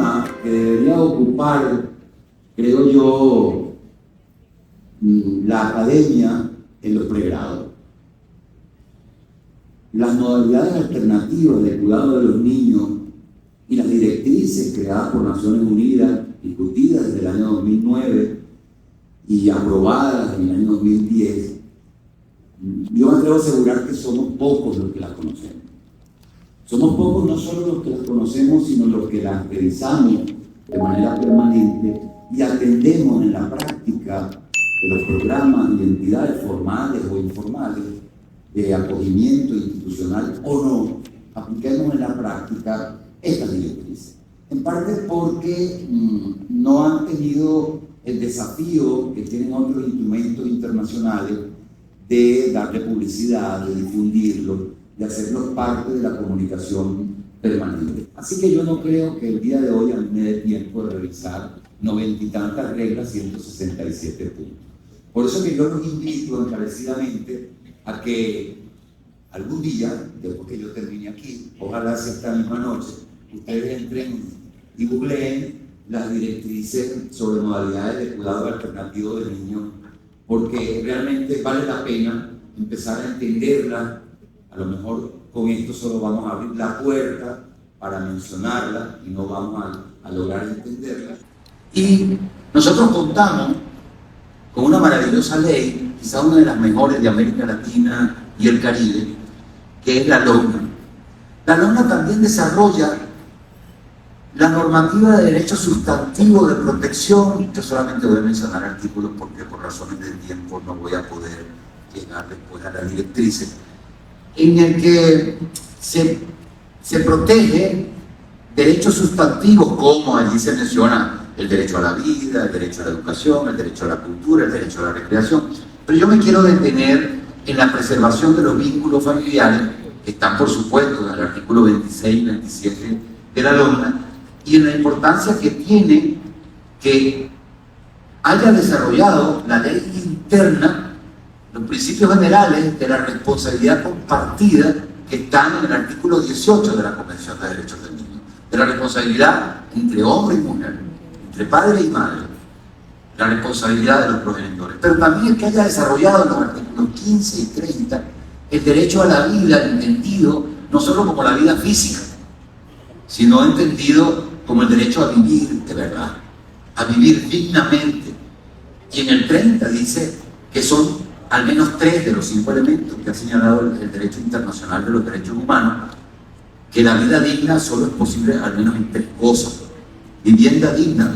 tema que debería ocupar, creo yo, la academia en los pregrados. Las modalidades alternativas de cuidado de los niños y las directrices creadas por Naciones Unidas, discutidas desde el año 2009 y aprobadas en el año 2010, yo me atrevo a asegurar que somos pocos los que las conocemos. Somos pocos no solo los que las conocemos, sino los que las revisamos de manera permanente y atendemos en la práctica de los programas y entidades formales o informales de acogimiento institucional o no, apliquemos en la práctica estas directrices. En parte porque no han tenido el desafío que tienen otros instrumentos internacionales de darle publicidad, de difundirlo, de hacerlos parte de la comunicación permanente. Así que yo no creo que el día de hoy a mí me dé tiempo de revisar 90 y tantas reglas, 167 puntos. Por eso que yo los invito encarecidamente a que algún día, después que yo termine aquí, ojalá sea esta misma noche, ustedes entren y googleen las directrices sobre modalidades de cuidado alternativo del niño, porque realmente vale la pena empezar a entenderlas. A lo mejor con esto solo vamos a abrir la puerta para mencionarla y no vamos a lograr entenderla. Y nosotros contamos con una maravillosa ley, quizá una de las mejores de América Latina y el Caribe, que es la LOMNA. La LOMNA también desarrolla la normativa de derecho sustantivo de protección. Yo solamente voy a mencionar artículos porque por razones de tiempo no voy a poder llegar después a las directrices, en el que se protege derechos sustantivos, como allí se menciona el derecho a la vida, el derecho a la educación, el derecho a la cultura, el derecho a la recreación. Pero yo me quiero detener en la preservación de los vínculos familiares, que están por supuesto en el artículo 26 y 27 de la LOMNA, y en la importancia que tiene que haya desarrollado la ley interna los principios generales de la responsabilidad compartida que están en el artículo 18 de la Convención de Derechos del Niño, de la responsabilidad entre hombre y mujer, entre padre y madre, la responsabilidad de los progenitores, pero también que haya desarrollado en los artículos 15 y 30 el derecho a la vida, entendido no solo como la vida física, sino entendido como el derecho a vivir de verdad, a vivir dignamente. Y en el 30 dice que son al menos 3 de los 5 elementos que ha señalado el derecho internacional de los derechos humanos, que la vida digna solo es posible al menos en 3 cosas: vivienda digna,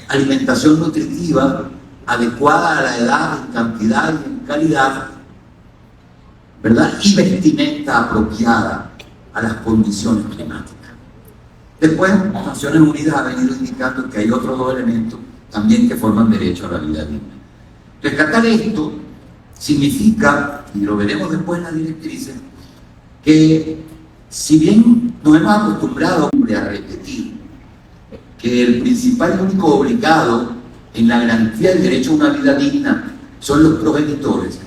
alimentación nutritiva adecuada a la edad, en cantidad y en calidad, ¿verdad? Y vestimenta apropiada a las condiciones climáticas. Después, Naciones Unidas ha venido indicando que hay otros 2 elementos también que forman derecho a la vida digna. Rescatar esto significa, y lo veremos después en las directrices, que si bien nos hemos acostumbrado a repetir que el principal y único obligado en la garantía del derecho a una vida digna son los progenitores,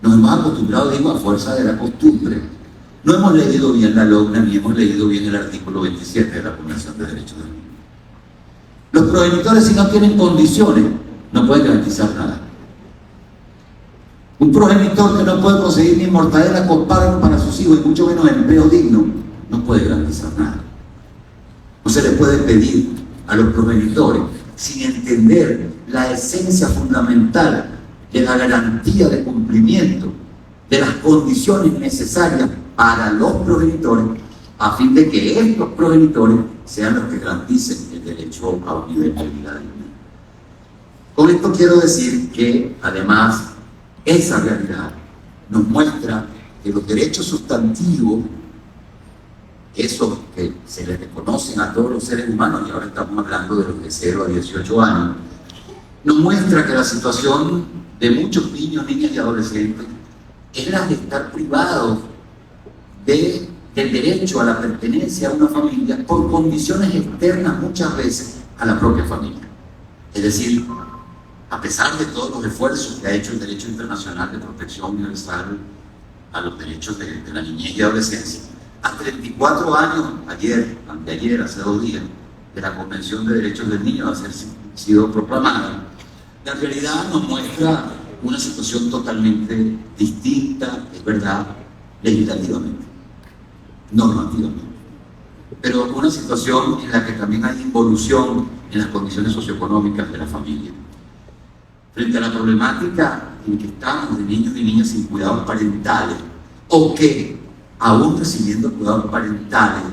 nos hemos acostumbrado, digo, a fuerza de la costumbre. No hemos leído bien la LOMNA ni hemos leído bien el artículo 27 de la Convención de Derechos del Niño. Los progenitores, si no tienen condiciones, no pueden garantizar nada. Un progenitor que no puede conseguir ni mortadela con páramo para sus hijos y mucho menos empleo digno, no puede garantizar nada. No se le puede pedir a los progenitores, sin entender la esencia fundamental de la garantía de cumplimiento de las condiciones necesarias para los progenitores, a fin de que estos progenitores sean los que garanticen el derecho a un nivel de vida digna. Con esto quiero decir que, además, esa realidad nos muestra que los derechos sustantivos, esos que se les reconocen a todos los seres humanos, y ahora estamos hablando de los de 0 a 18 años, nos muestra que la situación de muchos niños, niñas y adolescentes es la de estar privados del derecho a la pertenencia a una familia por condiciones externas muchas veces a la propia familia. Es decir, a pesar de todos los esfuerzos que ha hecho el derecho internacional de protección universal a los derechos de la niñez y adolescencia, a 34 años, ayer, anteayer, hace 2 días, de la Convención de Derechos del Niño a haber sido proclamada, la realidad nos muestra una situación totalmente distinta, es verdad, legislativamente, normativamente, pero una situación en la que también hay involución en las condiciones socioeconómicas de la familia. Frente a la problemática en que estamos de niños y niñas sin cuidados parentales, o que, aún recibiendo cuidados parentales,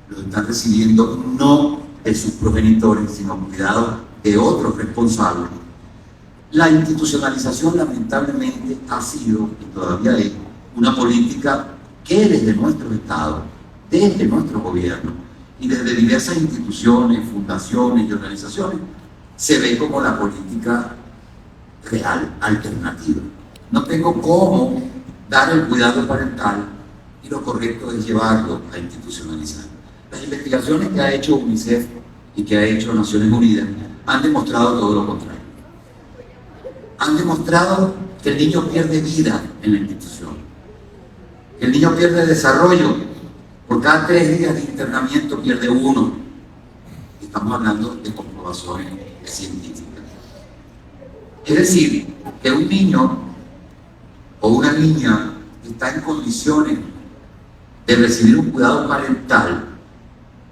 los están recibiendo no de sus progenitores, sino cuidados de otros responsables, la institucionalización lamentablemente ha sido, y todavía es, una política que desde nuestro Estado, desde nuestro gobierno y desde diversas instituciones, fundaciones y organizaciones, se ve como la política real, alternativa. No tengo cómo dar el cuidado parental y lo correcto es llevarlo a institucionalizar. Las investigaciones que ha hecho UNICEF y que ha hecho Naciones Unidas han demostrado todo lo contrario. Han demostrado que el niño pierde vida en la institución, que el niño pierde desarrollo. Por cada 3 días de internamiento pierde 1. Estamos hablando de comprobaciones científicas. Es decir, que un niño o una niña que está en condiciones de recibir un cuidado parental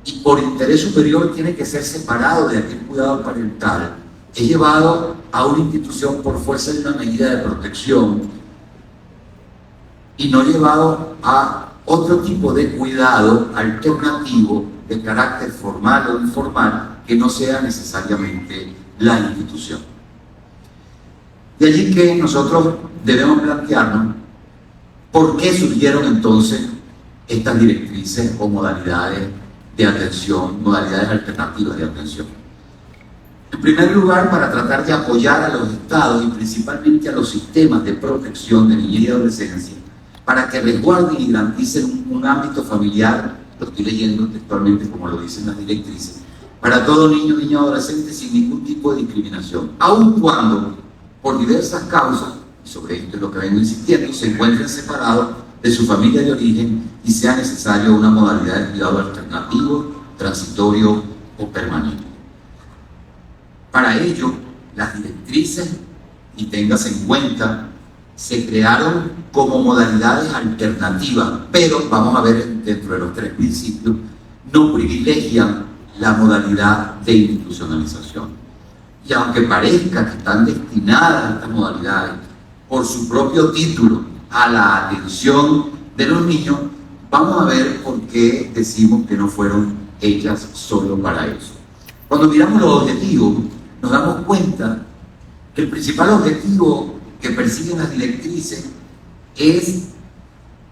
y por interés superior tiene que ser separado de aquel cuidado parental, es llevado a una institución por fuerza de una medida de protección y no llevado a otro tipo de cuidado alternativo de carácter formal o informal que no sea necesariamente la institución. De allí que nosotros debemos plantearnos por qué surgieron entonces estas directrices o modalidades de atención, modalidades alternativas de atención. En primer lugar, para tratar de apoyar a los estados y principalmente a los sistemas de protección de niñez y adolescencia, para que resguarden y garanticen un ámbito familiar, lo estoy leyendo textualmente como lo dicen las directrices, para todo niño, niña o adolescente sin ningún tipo de discriminación, aun cuando, por diversas causas, y sobre esto es lo que vengo insistiendo, se encuentren separados de su familia de origen y sea necesario una modalidad de cuidado alternativo, transitorio o permanente. Para ello, las directrices, y téngase en cuenta, se crearon como modalidades alternativas, pero vamos a ver dentro de los 3 principios, no privilegian la modalidad de institucionalización. Y aunque parezca que están destinadas a estas modalidades por su propio título a la atención de los niños, vamos a ver por qué decimos que no fueron hechas solo para eso. Cuando miramos los objetivos, nos damos cuenta que el principal objetivo que persiguen las directrices es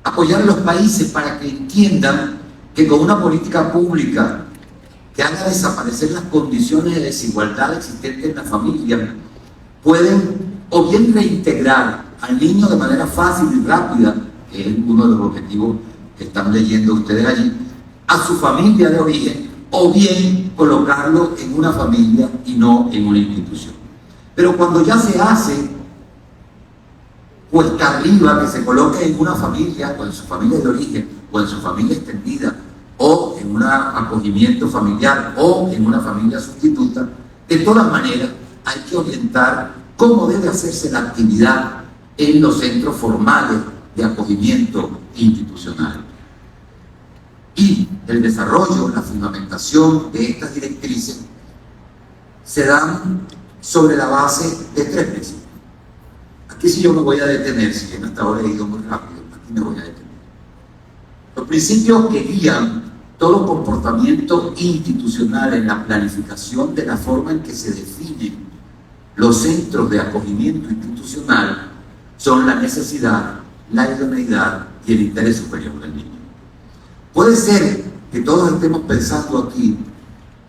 apoyar a los países para que entiendan que con una política pública que haga desaparecer las condiciones de desigualdad existentes en la familia, pueden o bien reintegrar al niño de manera fácil y rápida, que es uno de los objetivos que están leyendo ustedes allí, a su familia de origen, o bien colocarlo en una familia y no en una institución. Pero cuando ya se hace cuesta arriba que se coloque en una familia, o en su familia de origen, o en su familia extendida, o en un acogimiento familiar, o en una familia sustituta, de todas maneras hay que orientar cómo debe hacerse la actividad en los centros formales de acogimiento institucional. Y el desarrollo, la fundamentación de estas directrices se dan sobre la base de 3 principios. Aquí sí yo me voy a detener, si bien hasta ahora he ido muy rápido, aquí me voy a detener. Los principios que guían todo comportamiento institucional en la planificación de la forma en que se definen los centros de acogimiento institucional son la necesidad, la idoneidad y el interés superior del niño. Puede ser que todos estemos pensando aquí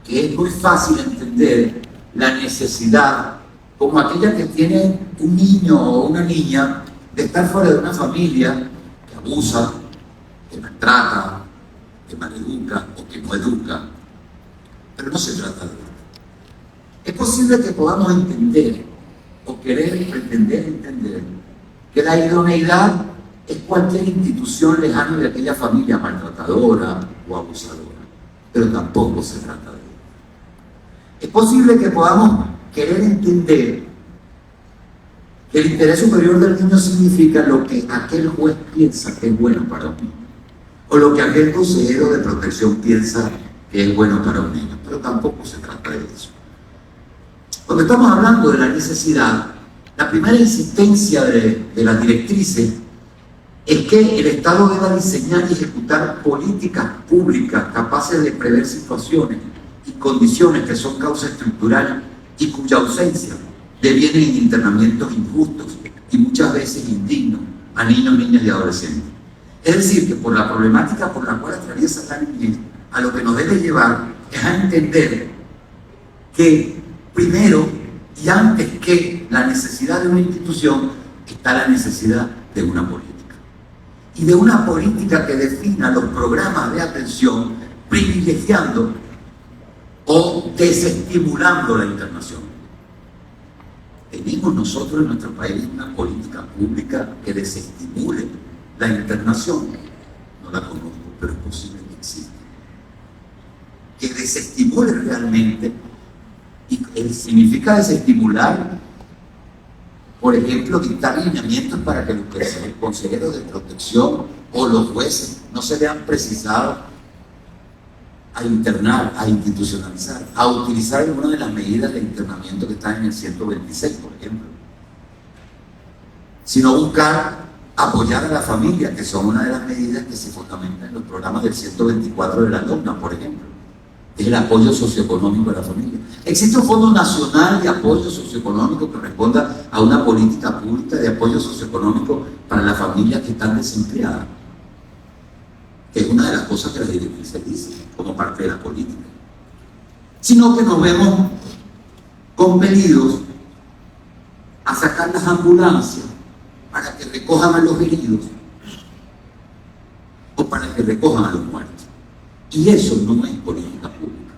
que es muy fácil entender la necesidad como aquella que tiene un niño o una niña de estar fuera de una familia que abusa, que maltrata, que maleduca o que no educa. Pero no se trata de esto. Es posible que podamos entender o querer pretender entender que la idoneidad es cualquier institución lejana de aquella familia maltratadora o abusadora, pero tampoco se trata de eso. Es posible que podamos querer entender que el interés superior del niño significa lo que aquel juez piensa que es bueno para un niño, o lo que aquel consejero de protección piensa que es bueno para un niño, pero tampoco se trata de eso. Cuando estamos hablando de la necesidad, la primera insistencia de las directrices es que el Estado deba diseñar y ejecutar políticas públicas capaces de prever situaciones y condiciones que son causa estructural y cuya ausencia devienen en internamientos injustos y muchas veces indignos a niños, niñas y adolescentes. Es decir, que por la problemática por la cual atraviesa la niñez, a lo que nos debe llevar es a entender que primero y antes que la necesidad de una institución está la necesidad de una política. Y de una política que defina los programas de atención privilegiando o desestimulando la internación. Tenemos nosotros en nuestro país una política pública que desestimule la internación. No la conozco, pero es posible que exista. Que desestimule realmente, y significa desestimular, por ejemplo, dictar lineamientos para que los consejeros de protección o los jueces no se vean precisados a internar, a institucionalizar, a utilizar alguna de las medidas de internamiento que están en el 126, por ejemplo, sino buscar apoyar a la familia, que son una de las medidas que se fundamentan en los programas del 124 de la norma, por ejemplo, es el apoyo socioeconómico a la familia. Existe un Fondo Nacional de Apoyo Socioeconómico que responda a una política pública de apoyo socioeconómico para las familias que están desempleadas, que es una de las cosas que la directriz dice como parte de la política. Sino que nos vemos compelidos a sacar las ambulancias para que recojan a los heridos o para que recojan a los muertos. Y eso no es política pública.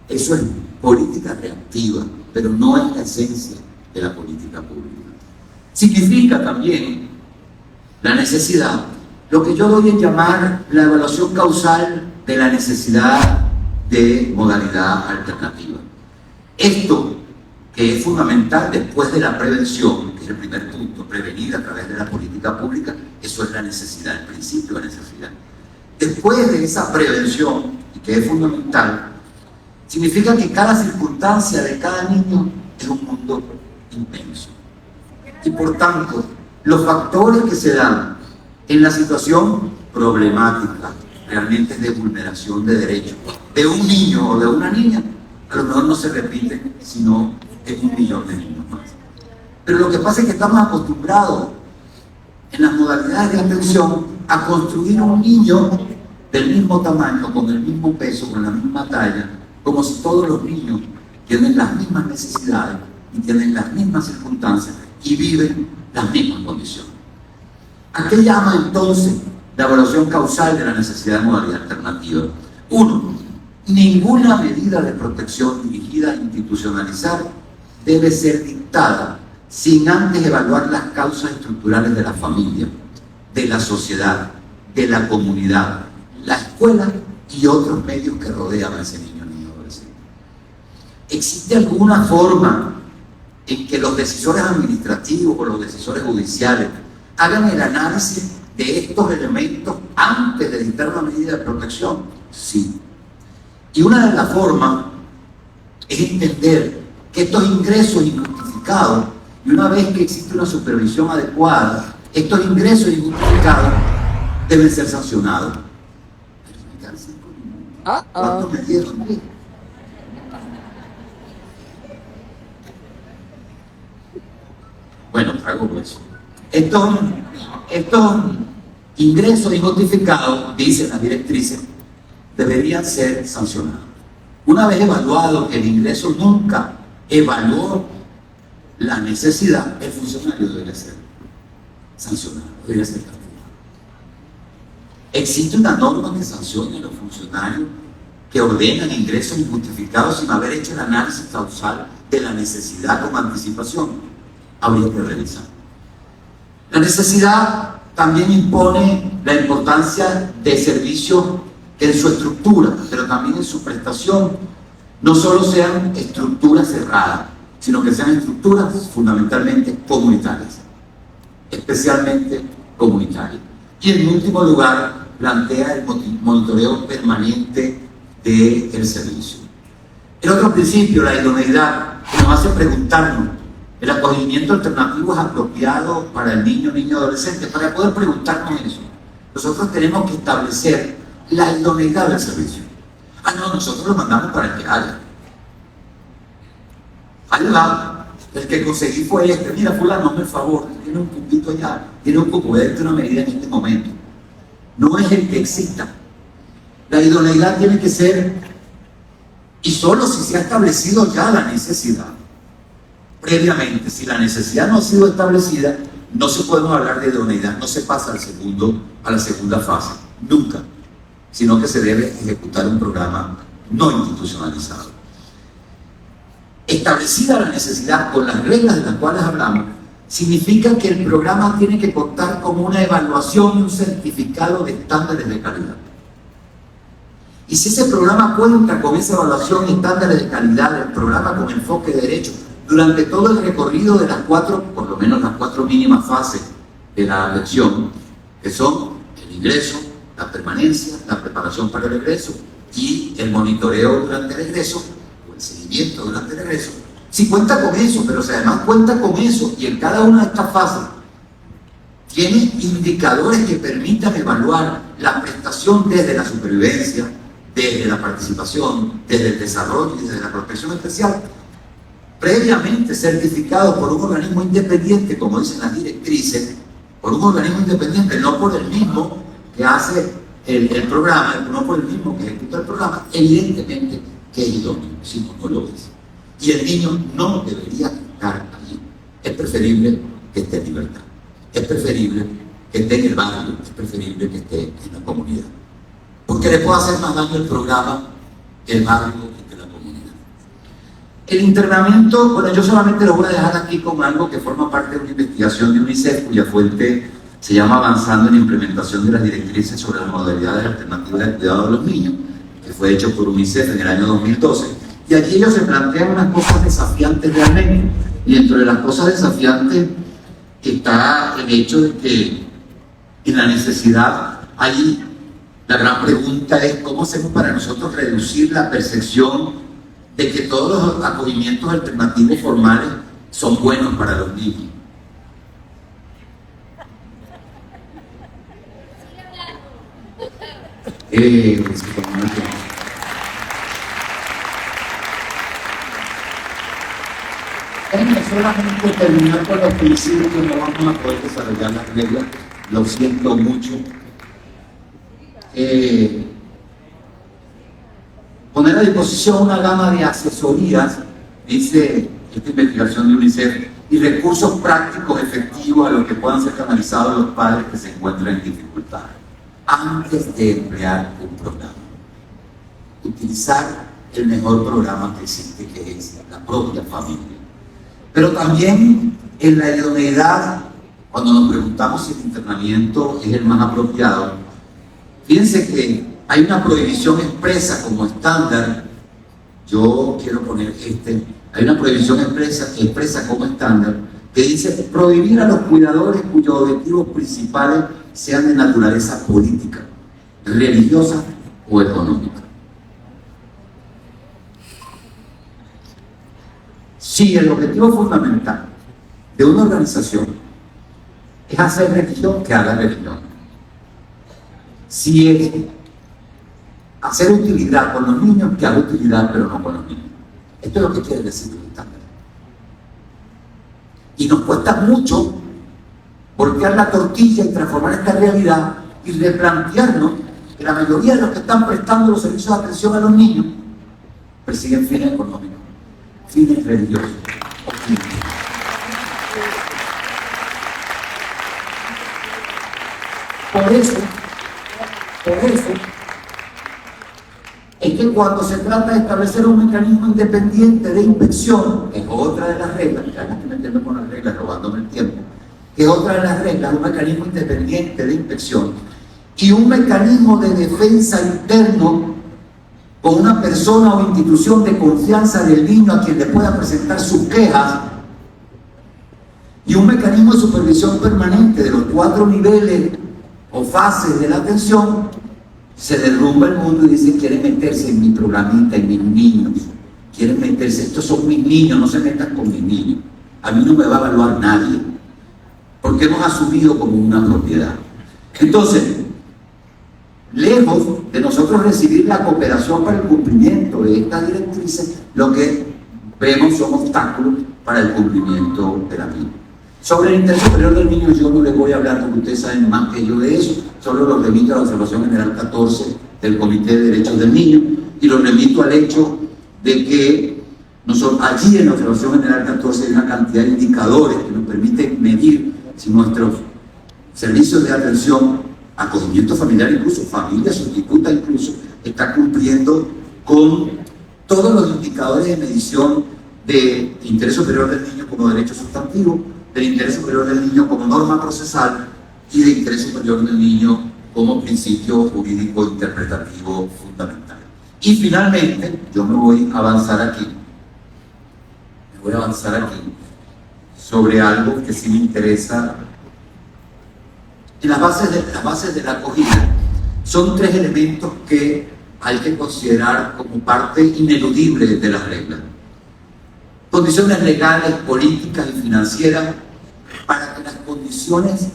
Eso es política reactiva, pero no es la esencia de la política pública. Significa también la necesidad, lo que yo doy en llamar la evaluación causal de la necesidad de modalidad alternativa. Esto, que es fundamental después de la prevención, que es el primer punto, prevenir a través de la política pública, eso es la necesidad, el principio de necesidad. Después de esa prevención, y que es fundamental, significa que cada circunstancia de cada niño es un mundo inmenso. Y por tanto, los factores que se dan en la situación problemática, realmente de vulneración de derechos, de un niño o de una niña, a lo mejor no se repiten, sino en 1 millón de niños más. Pero lo que pasa es que estamos acostumbrados en las modalidades de atención a construir un niño del mismo tamaño, con el mismo peso, con la misma talla, como si todos los niños tienen las mismas necesidades y tienen las mismas circunstancias y viven las mismas condiciones. ¿A qué llama entonces la evaluación causal de la necesidad de modalidad alternativa? 1. Ninguna medida de protección dirigida a institucionalizar debe ser dictada sin antes evaluar las causas estructurales de la familia, de la sociedad, de la comunidad, la escuela y otros medios que rodean a ese niño o adolescente. ¿Existe alguna forma en que los decisores administrativos o los decisores judiciales hagan el análisis de estos elementos antes de dictar una medida de protección? Sí. Y una de las formas es entender que estos ingresos injustificados, y una vez que existe una supervisión adecuada, estos ingresos injustificados deben ser sancionados. ¿Cuánto me dieron? Bueno, hago eso. Estos ingresos injustificados, dicen las directrices, deberían ser sancionados. Una vez evaluado que el ingreso nunca evaluó la necesidad, el funcionario debería ser sancionado, debería ser castigado. ¿Existe una norma que sancione a los funcionarios que ordenan ingresos injustificados sin haber hecho el análisis causal de la necesidad con anticipación? Habría que revisar. La necesidad también impone la importancia de servicios que en su estructura, pero también en su prestación, no solo sean estructuras cerradas, sino que sean estructuras fundamentalmente comunitarias, especialmente comunitarias. Y en último lugar, plantea el monitoreo permanente del servicio. El otro principio, la idoneidad, que nos hace preguntarnos, ¿el acogimiento alternativo es apropiado para el niño, niño, adolescente? Para poder preguntarnos eso, nosotros tenemos que establecer la idoneidad del servicio. Ah, no, nosotros lo mandamos para el que haya. Ahí va, el que conseguí fue este. Mira, fulano, hazme el favor, tiene un puntito allá, tiene un poco de una medida en este momento. No es el que exista. La idoneidad tiene que ser, y solo si se ha establecido ya la necesidad. Previamente, si la necesidad no ha sido establecida, no se puede hablar de idoneidad, no se pasa a la segunda fase, nunca, sino que se debe ejecutar un programa no institucionalizado. Establecida la necesidad con las reglas de las cuales hablamos, significa que el programa tiene que contar con una evaluación y un certificado de estándares de calidad. Y si ese programa cuenta con esa evaluación y estándares de calidad del programa con enfoque de derecho, durante todo el recorrido de las cuatro, por lo menos las cuatro mínimas fases de la lección, que son el ingreso, la permanencia, la preparación para el egreso y el monitoreo durante el egreso, o el seguimiento durante el egreso, si cuenta con eso, pero si además cuenta con eso y en cada una de estas fases tiene indicadores que permitan evaluar la prestación desde la supervivencia, desde la participación, desde el desarrollo y desde la protección especial, previamente certificado por un organismo independiente, como dicen las directrices, por un organismo independiente, no por el mismo que hace el programa, no por el mismo que ejecuta el programa, evidentemente que es idóneo, si no lo es. Y el niño no debería estar allí. Es preferible que esté en libertad. Es preferible que esté en el barrio, es preferible que esté en la comunidad. Porque le puede hacer más daño el programa que el barrio que la comunidad. El internamiento, bueno, yo solamente lo voy a dejar aquí con algo que forma parte de una investigación de UNICEF, cuya fuente se llama Avanzando en la implementación de las directrices sobre las modalidades alternativas de cuidado de los niños, que fue hecho por UNICEF en el año 2012. Y aquí ellos se plantean unas cosas desafiantes realmente. Y dentro de las cosas desafiantes está el hecho de que en la necesidad hay, la gran pregunta es cómo hacemos para nosotros reducir la percepción de que todos los acogimientos alternativos formales son buenos para los niños. Solamente terminar con los principios, no vamos a poder desarrollar las reglas, lo siento mucho. Poner a disposición una gama de asesorías, dice esta investigación de UNICEF, y recursos prácticos efectivos a los que puedan ser canalizados los padres que se encuentran en dificultades, antes de emplear un programa. Utilizar el mejor programa que existe, que es la propia familia. Pero también en la idoneidad, cuando nos preguntamos si el internamiento es el más apropiado, fíjense que hay una prohibición expresa como estándar. Yo quiero poner hay una prohibición expresa como estándar que dice prohibir a los cuidadores cuyos objetivos principales sean de naturaleza política, religiosa o económica. Si el objetivo fundamental de una organización es hacer religión, que haga religión. Si es hacer utilidad con los niños, que haga utilidad, pero no con los niños. Esto es lo que quiere decir el estándar. Y nos cuesta mucho voltear la tortilla y transformar esta realidad y replantearnos que la mayoría de los que están prestando los servicios de atención a los niños persiguen fines económicos, fines religiosos o fines. Por eso es que cuando se trata de establecer un mecanismo independiente de inspección, que es otra de las reglas, ya no estoy metiendo con las reglas, robándome el tiempo, que es otra de las reglas, un mecanismo independiente de inspección y un mecanismo de defensa interno, con una persona o institución de confianza del niño a quien le pueda presentar sus quejas, y un mecanismo de supervisión permanente de los 4 niveles o fases de la atención, se derrumba el mundo y dice: quieren meterse en mi programita, en mis niños, quieren meterse, estos son mis niños, no se metan con mis niños, a mí no me va a evaluar nadie, porque hemos asumido como una propiedad. Entonces, lejos de nosotros recibir la cooperación para el cumplimiento de estas directrices, lo que vemos son obstáculos para el cumplimiento de la misma. Sobre el interés superior del niño yo no les voy a hablar, porque ustedes saben más que yo de eso, solo los remito a la observación general 14 del Comité de Derechos del Niño, y los remito al hecho de que allí en la observación general 14 hay una cantidad de indicadores que nos permiten medir si nuestros servicios de atención, acogimiento familiar, incluso familia sustituta, incluso está cumpliendo con todos los indicadores de medición de interés superior del niño como derecho sustantivo, del interés superior del niño como norma procesal y de interés superior del niño como principio jurídico interpretativo fundamental. Y finalmente, yo me voy a avanzar aquí sobre algo que sí me interesa. En las bases de la acogida son 3 elementos que hay que considerar como parte ineludible de las reglas. Condiciones legales, políticas y financieras para que las condiciones,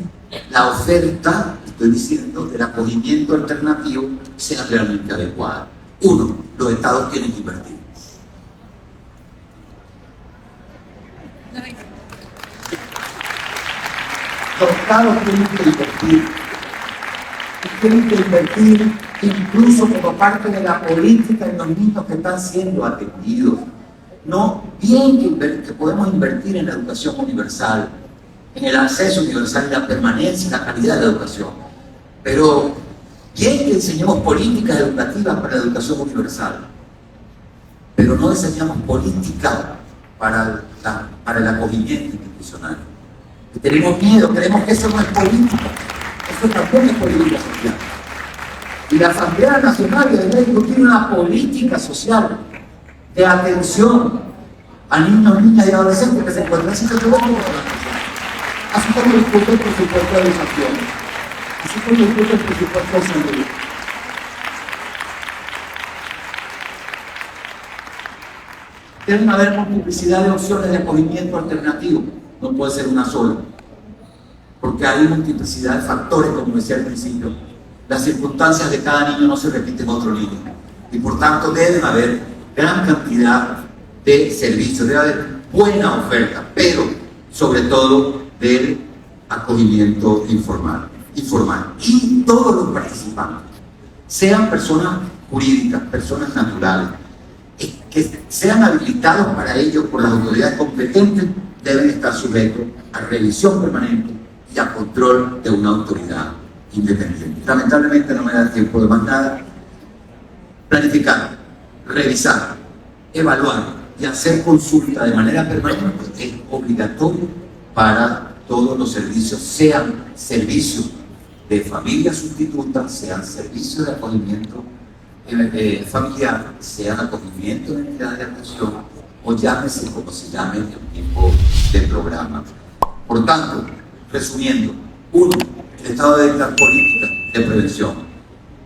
la oferta, estoy diciendo, del acogimiento alternativo sea realmente adecuada. 1. Los estados tienen que invertir. Los estados tienen que invertir. Y tienen que invertir incluso como parte de la política en los niños que están siendo atendidos. No, bien que podemos invertir en la educación universal, en el acceso universal y la permanencia y la calidad de la educación. Pero bien que enseñemos políticas educativas para la educación universal, pero no diseñamos políticas para el acogimiento institucional. Tenemos miedo, creemos que eso no es política, eso también es política social. Y la Asamblea Nacional debe discutir una política social de atención a niños, niñas y adolescentes que se encuentran en situación de pobreza, así como discute el presupuesto de educación, así como discute el presupuesto de salud. Deben haber multiplicidad de opciones de acogimiento alternativo, no puede ser una sola, porque hay multiplicidad de factores, como decía al principio. Las circunstancias de cada niño no se repiten en otro niño, y por tanto deben haber gran cantidad de servicios, debe haber buena oferta, pero sobre todo del acogimiento informal. Y todos los participantes, sean personas jurídicas, personas naturales, que sean habilitados para ello por las autoridades competentes, deben estar sujetos a revisión permanente y a control de una autoridad independiente. Lamentablemente no me da tiempo de más nada. Planificar, revisar, evaluar y hacer consulta de manera permanente es obligatorio para todos los servicios, sean servicios de familia sustituta, sean servicios de acogimiento familiar, sean acogimiento de entidades de atención, o llámese como se llame el tipo de programa. Por tanto, resumiendo: 1. El Estado debe dar políticas de prevención.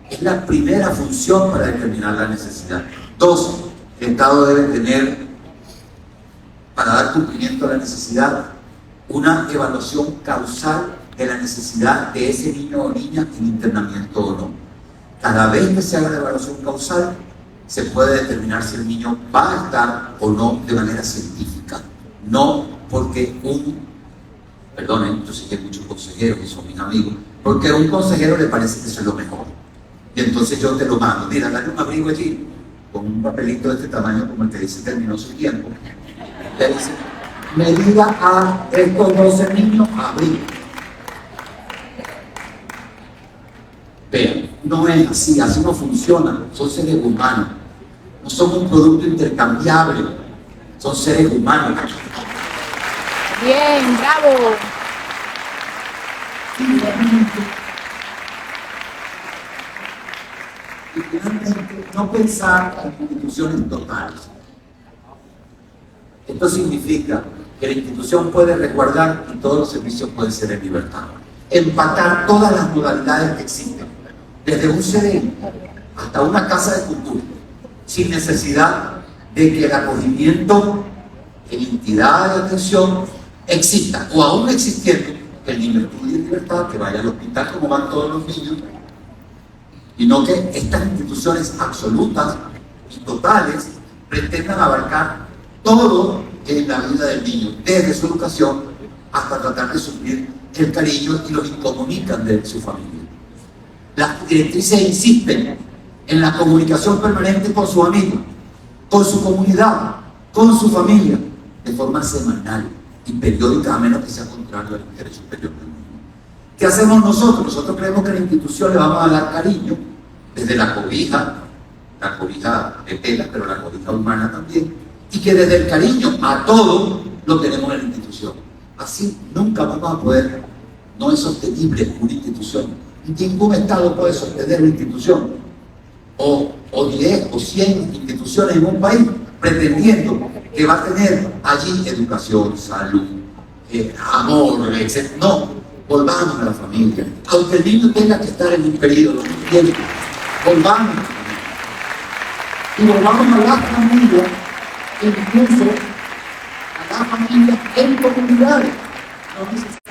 Es la primera función para determinar la necesidad. 2. El Estado debe tener, para dar cumplimiento a la necesidad, una evaluación causal de la necesidad de ese niño o niña en internamiento o no. Cada vez que se haga la evaluación causal, se puede determinar si el niño va a estar o no de manera científica. No porque perdonen, yo sé que hay muchos consejeros que son mis amigos, porque a un consejero le parece que eso es lo mejor. Y entonces yo te lo mando: mira, dale un abrigo allí, con un papelito de este tamaño como el que dice terminó su tiempo. Le dice: medida a estos 12 niños, abrigo. Vean, no es así, así no funciona. Son seres humanos, no son un producto intercambiable, son seres humanos. Bien, bravo. Y finalmente, no no pensar en instituciones totales. Esto significa que la institución puede resguardar y todos los servicios pueden ser en libertad. Empatar todas las modalidades que existen, desde un CDI hasta una casa de cultura, sin necesidad de que el acogimiento en entidad de atención exista, o aún existiendo, que el niño estudie en libertad, que vaya al hospital como van todos los niños, y no que estas instituciones absolutas y totales pretendan abarcar todo en la vida del niño, desde su educación hasta tratar de suplir el cariño y lo incomunican de su familia. Las directrices insisten en la comunicación permanente con sus amigos, con su comunidad, con su familia, de forma semanal y periódica, a menos que sea contrario al interés superior del niño. ¿Qué hacemos nosotros? Nosotros creemos que a la institución le vamos a dar cariño, desde la cobija de tela, pero la cobija humana también, y que desde el cariño a todo lo tenemos en la institución. Así nunca vamos a poder, no es sostenible una institución. Ningún Estado puede sostener una institución, o 10 o 100 instituciones en un país, pretendiendo que va a tener allí educación, salud, amor, etc. No, volvamos a la familia. Aunque el niño tenga que estar en un periodo, volvamos. Y volvamos a la familia, incluso a la familia en comunidades. No